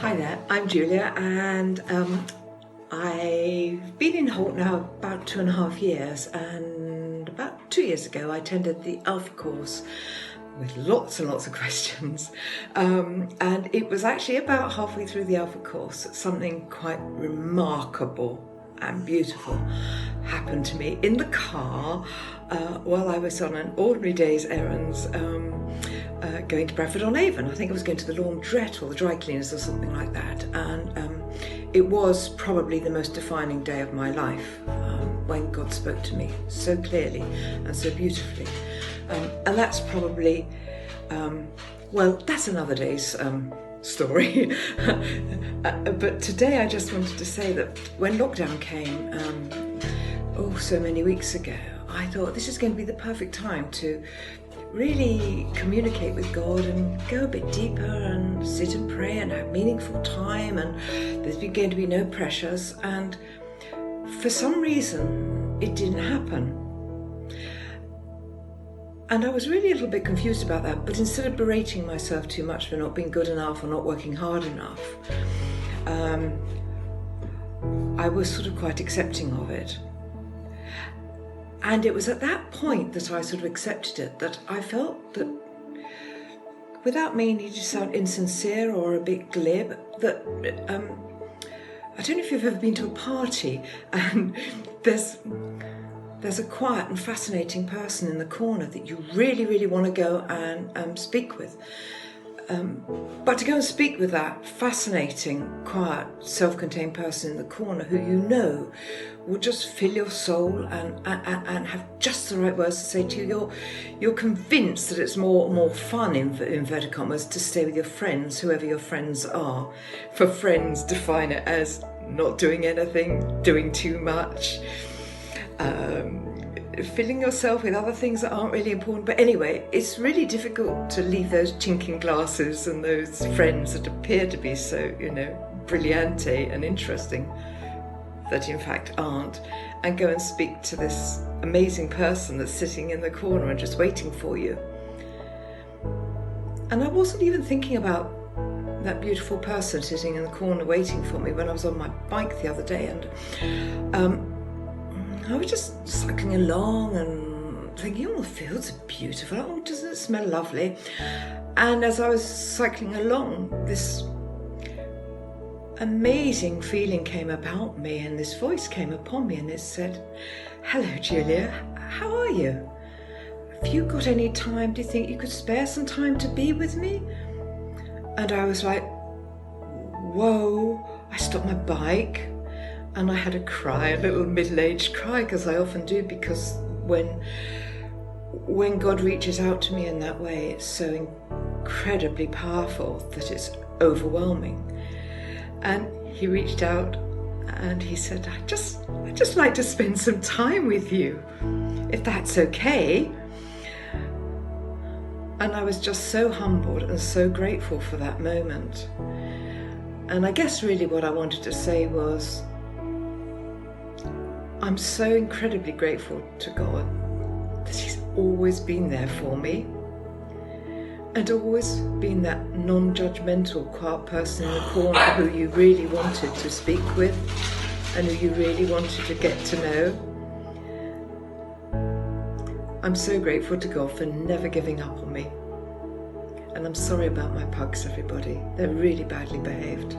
Hi there, I'm Julia, and I've been in Holt now about 2.5 years, and about 2 years ago I attended the Alpha course with lots and lots of questions, and it was actually about halfway through the Alpha course that something quite remarkable and beautiful happened to me in the car while I was on an ordinary day's errands going to Bradford-on-Avon. I think I was going to the laundrette or the dry cleaners or something like that, and it was probably the most defining day of my life when God spoke to me so clearly and so beautifully, and that's probably well, that's another day's story. But today I just wanted to say that when lockdown came so many weeks ago, I thought this is going to be the perfect time to really communicate with God and go a bit deeper and sit and pray and have meaningful time, and there's going to be no pressures, and for some reason it didn't happen. And I was really a little bit confused about that, but instead of berating myself too much for not being good enough or not working hard enough, I was sort of quite accepting of it. And it was at that point that I sort of accepted it, that I felt that, without meaning to sound insincere or a bit glib, that I don't know if you've ever been to a party and there's a quiet and fascinating person in the corner that you really, really want to go and speak with. But to go and speak with that fascinating, quiet, self-contained person in the corner who you know will just fill your soul and have just the right words to say to you, you're convinced that it's more fun, in inverted commas, to stay with your friends, whoever your friends are. For friends, define it as not doing anything, doing too much, filling yourself with other things that aren't really important. But anyway, it's really difficult to leave those chinking glasses and those friends that appear to be so, brillante and interesting, that in fact aren't, and go and speak to this amazing person that's sitting in the corner and just waiting for you. And I wasn't even thinking about that beautiful person sitting in the corner waiting for me when I was on my bike the other day, and I was just cycling along and thinking, the fields are beautiful, doesn't it smell lovely? And as I was cycling along, this amazing feeling came about me, and this voice came upon me, and it said, "Hello, Julia, how are you? Have you got any time? Do you think you could spare some time to be with me?" And I was like, whoa. I stopped my bike and I had a cry, a little middle-aged cry, because I often do, because when God reaches out to me in that way, it's so incredibly powerful that it's overwhelming. And he reached out and he said, I'd just like to spend some time with you, if that's okay. And I was just so humbled and so grateful for that moment. And I guess really what I wanted to say was, I'm so incredibly grateful to God that he's always been there for me, and always been that non-judgmental, quiet person in the corner who you really wanted to speak with and who you really wanted to get to know. I'm so grateful to God for never giving up on me. And I'm sorry about my pugs, everybody. They're really badly behaved.